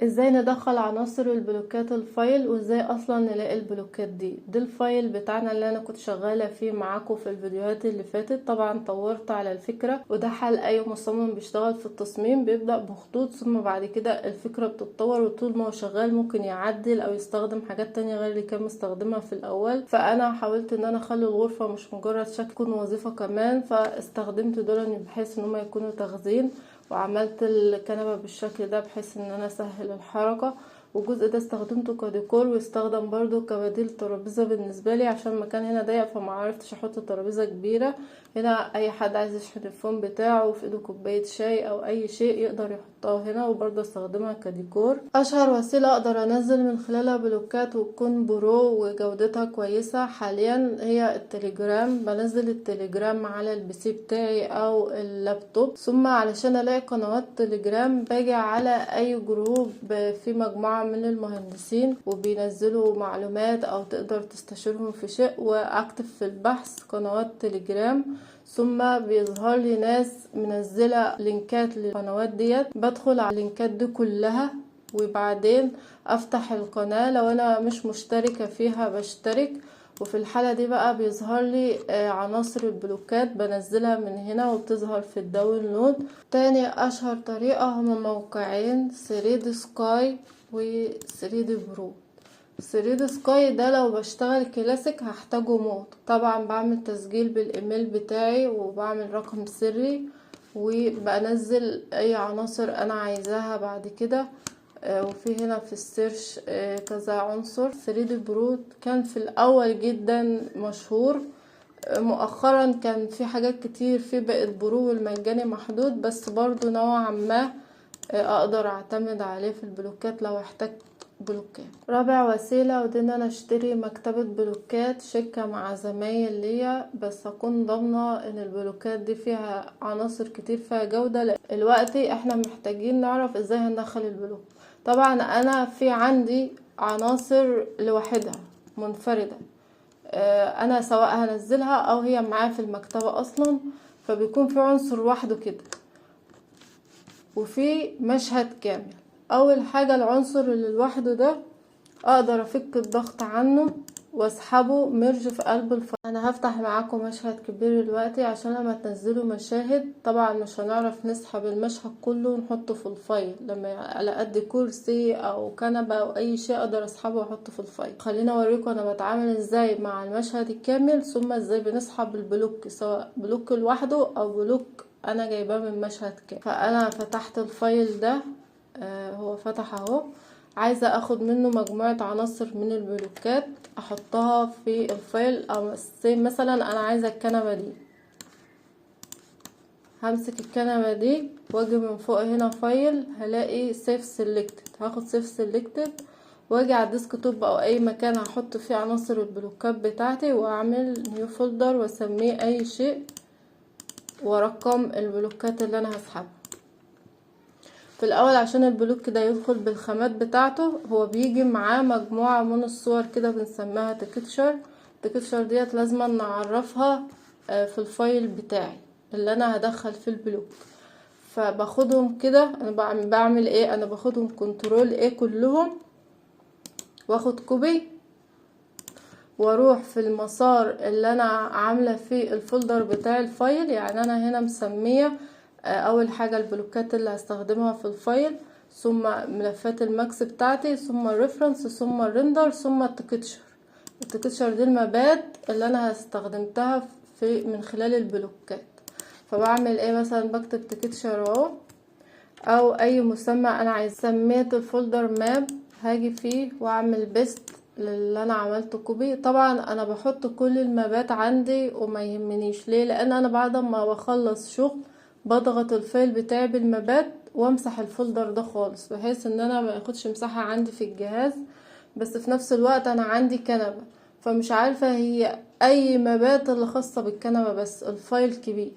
ازاي ندخل عناصر البلوكات الفايل، وازاي اصلا نلاقي البلوكات دي الفايل بتاعنا اللي انا كنت شغالة فيه معاكم في الفيديوهات اللي فاتت. طبعا طورت على الفكرة، وده حال اي مصمم بيشتغل في التصميم، بيبدأ بخطوط ثم بعد كده الفكرة بتتطور، وطول ما هو شغال ممكن يعدل او يستخدم حاجات تانية غير اللي كان مستخدمها في الاول. فانا حاولت ان انا اخلي الغرفة مش مجرد شكل، تكون وظيفة كمان، فاستخدمت دول بحيث ان هم يكونوا تخزين، وعملت الكنبة بالشكل ده بحيث ان انا اسهل الحركة. والجزء ده استخدمته كديكور، واستخدم برضو كبديل ترابيزة بالنسبة لي عشان المكان هنا ضيق، فما عرفتش احط ترابيزة كبيرة. هنا اي حد عايز يشحن الفون بتاعه وفي ايده كوباية شاي او اي شيء يقدر يحطها هنا، وبرضو استخدمها كديكور. اشهر وسيلة اقدر انزل من خلالها بلوكات وتكون برو وجودتها كويسة حاليا هي التليجرام. بنزل التليجرام على البي سي بتاعي او اللابتوب، ثم علشان الاقي قنوات تليجرام باجي على اي جروب في مجموعة من المهندسين وبينزلوا معلومات او تقدر تستشيرهم في شيء، واكتب في البحث قنوات تليجرام، ثم بيظهر لي ناس منزلة لينكات للقنوات ديت. بدخل على اللينكات دي كلها، وبعدين افتح القناة. لو انا مش مشتركة فيها بشترك، وفي الحالة دي بقى بيظهر لي عناصر البلوكات بنزلها من هنا وبتظهر في الداونلود. تاني اشهر طريقة هما موقعين 3D سكاي و 3D برو. 3D سكاي ده لو بشتغل كلاسيك هحتاجه موت، طبعا بعمل تسجيل بالايميل بتاعي وبعمل رقم سري وبنزل اي عناصر انا عايزاها بعد كده. وفي هنا في السيرش كذا عنصر. 3D برو كان في الاول جدا مشهور، مؤخرا كان في حاجات كتير في بقت برو المجاني محدود، بس برضو نوعا ما اقدر اعتمد عليه في البلوكات لو احتجت بلوكات. رابع وسيلة ودي ان انا اشتري مكتبة بلوكات شركة مع زمايل ليا، بس اكون ضامنة ان البلوكات دي فيها عناصر كتير فيها جودة. دلوقتي احنا محتاجين نعرف ازاي هندخل البلوك. طبعا انا في عندي عناصر لوحدها منفردة، انا سواء هنزلها او هي معايا في المكتبة اصلا، فبيكون في عنصر لوحده كده وفي مشهد كامل. اول حاجة العنصر اللي لوحده ده اقدر افك الضغط عنه واسحبه ميرج في قلب الفايل. انا هفتح معاكم مشهد كبير دلوقتي عشان لما تنزلوا مشاهد طبعا مش هنعرف نسحب المشهد كله ونحطه في الفايل، لما على قد كرسي او كنبة او اي شيء اقدر اسحبه واحطه في الفايل. خلينا اوريكم انا بتعامل ازاي مع المشهد الكامل، ثم ازاي بنسحب البلوك سواء بلوك لوحده او بلوك انا جايباه من مشهد كامل. فانا فتحت الفايل ده، هو فتح اهو. عايزة اخد منه مجموعة عناصر من البلوكات احطها في الفايل، او مثلا انا عايزة الكنبة دي، همسك الكنبة دي واجي من فوق هنا فايل هلاقي سيف سيلكتد، هاخد سيف سيلكتد واجي على الديسك توب او اي مكان هحط فيه عناصر البلوكات بتاعتي، واعمل نيو فولدر واسميه اي شيء وارقم البلوكات اللي انا هسحبها. في الاول عشان البلوك ده يدخل بالخامات بتاعته هو بيجي معاه مجموعة من الصور كده بنسميها تكتشر. التكتشر ديت لازم نعرفها في الفايل بتاعي اللي انا هدخل فيه البلوك. فباخدهم كده، انا بعمل ايه، انا باخدهم كنترول ايه كلهم، واخد كوبي واروح في المسار اللي انا عاملة فيه الفولدر بتاع الفايل. يعني انا هنا مسمية اول حاجة البلوكات اللي هستخدمها في الفايل، ثم ملفات الماكس بتاعتي، ثم الريفرنس، ثم الريندر، ثم التكتشر. التكتشر دي المبات اللي انا هستخدمتها في من خلال البلوكات. فبعمل ايه، مثلا بكتب تكتشر اهو او اي مسمى انا عايز. سميت الفولدر ماب، هاجي فيه واعمل بيست اللي انا عملته كوبي. طبعا انا بحط كل المابات عندي وما يهمنيش ليه، لان انا بعد ما بخلص شغل بضغط الفايل بتاعي بالمابات وامسح الفولدر ده خالص، بحيث ان انا ما ياخدش مساحة عندي في الجهاز. بس في نفس الوقت انا عندي كنبة فمش عارفة هي اي مابات اللي خاصة بالكنبة، بس الفايل كبير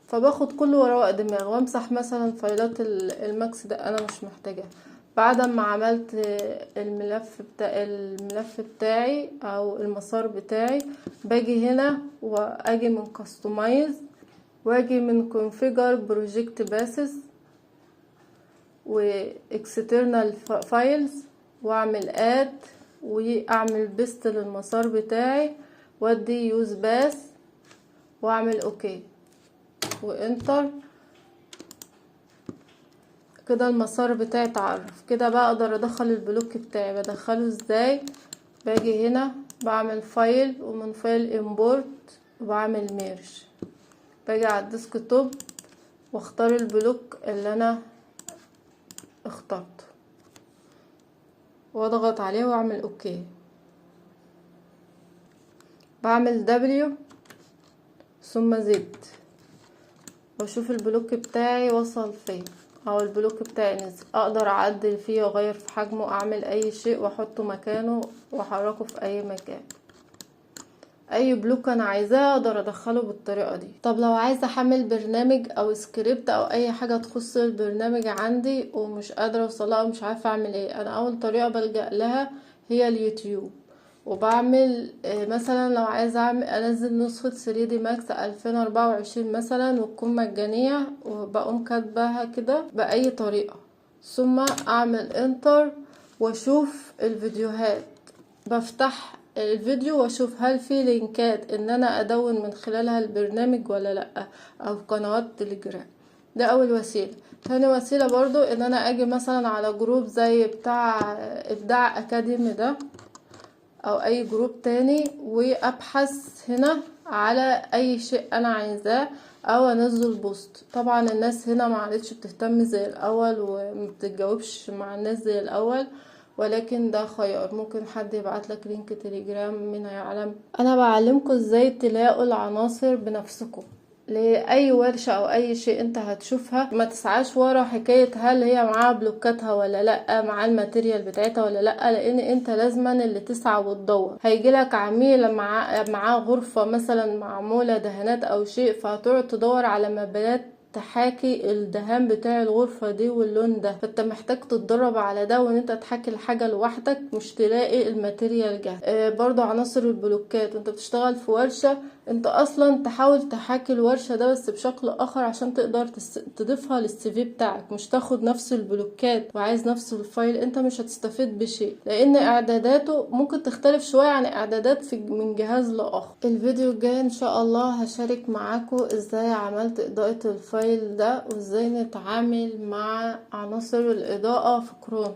فباخد كله ورق دماغ وامسح مثلا فايلات الماكس ده انا مش محتاجاها. بعد ما عملت الملف بتاعي او المسار بتاعي، باجي هنا واجي من كاستمايز واجي من configure project basis واكسترنال فايلز واعمل اد واعمل بيست للمسار بتاعي وادي يوز باس واعمل اوكي وانتر. كده المسار بتاعي اتعرف. كده بقى اقدر ادخل البلوك بتاعي. بدخله ازاي؟ باجي هنا بعمل فايل ومن فايل امبورت وبعمل ميرج. باجي على الديسك توب واختار البلوك اللي انا اخترته واضغط عليه واعمل اوكي. بعمل دبليو ثم زد واشوف البلوك بتاعي وصل فين او البلوك بتاعي نزل. اقدر اعدل فيه واغير في حجمه، اعمل اي شيء واحطه مكانه واحركه في اي مكان. اي بلوك انا عايزاه اقدر ادخله بالطريقه دي. طب لو عايزه احمل برنامج او سكريبت او اي حاجه تخص البرنامج عندي ومش قادره اوصلها ومش عارفه اعمل ايه، انا اول طريقه بلجأ لها هي اليوتيوب. وبعمل مثلا لو عايزه انزل نسخه 3D ماكس 2024 مثلا وتكون مجانيه، وبقوم كاتباها كده باي طريقه ثم اعمل انتر واشوف الفيديوهات. بفتح الفيديو واشوف هل في لينكات ان انا ادون من خلالها البرنامج ولا لا، او قنوات تليجرام. ده اول وسيله. تاني وسيله برضو ان انا اجي مثلا على جروب زي بتاع ابداع اكاديمي ده او اي جروب تاني وابحث هنا على اي شيء انا عايزاه او انزل بوست. طبعا الناس هنا ما عادتش بتهتم زي الاول ومبتتجاوبش مع الناس زي الاول، ولكن ده خيار. ممكن حد يبعتلك لينك تليجرام، مين هيعلم. انا بعلمكم ازاي تلاقوا العناصر بنفسكم لأي ورشة أو أي شيء أنت هتشوفها. ما تسعاش ورا حكاية هل هي معاها بلوكاتها ولا لأ، معاها الماتيريال بتاعتها ولا لأ، لأن أنت لازما اللي تسعى وتدور. هيجيلك عميل معاه غرفة مثلا معمولة دهانات أو شيء، فهتقعد تدور على مبينات تحاكي الدهان بتاع الغرفة دي واللون ده، فانت محتاج تتدرب على ده وان انت تحاكي الحاجة لوحدك مش تلاقي الماتيريال جاهز. برضو عناصر البلوكات وانت بتشتغل في ورشة، انت اصلا تحاول تحاكي الورشة ده بس بشكل اخر عشان تقدر تضيفها للسي في بتاعك. مش تاخد نفس البلوكات وعايز نفس الفايل، انت مش هتستفيد بشيء لان اعداداته ممكن تختلف شوية عن اعدادات من جهاز لاخر. الفيديو الجاي ان شاء الله هشارك معاكم ازاي عملت اضاءة الفايل ده وازاي نتعامل مع عناصر الاضاءة في كروم.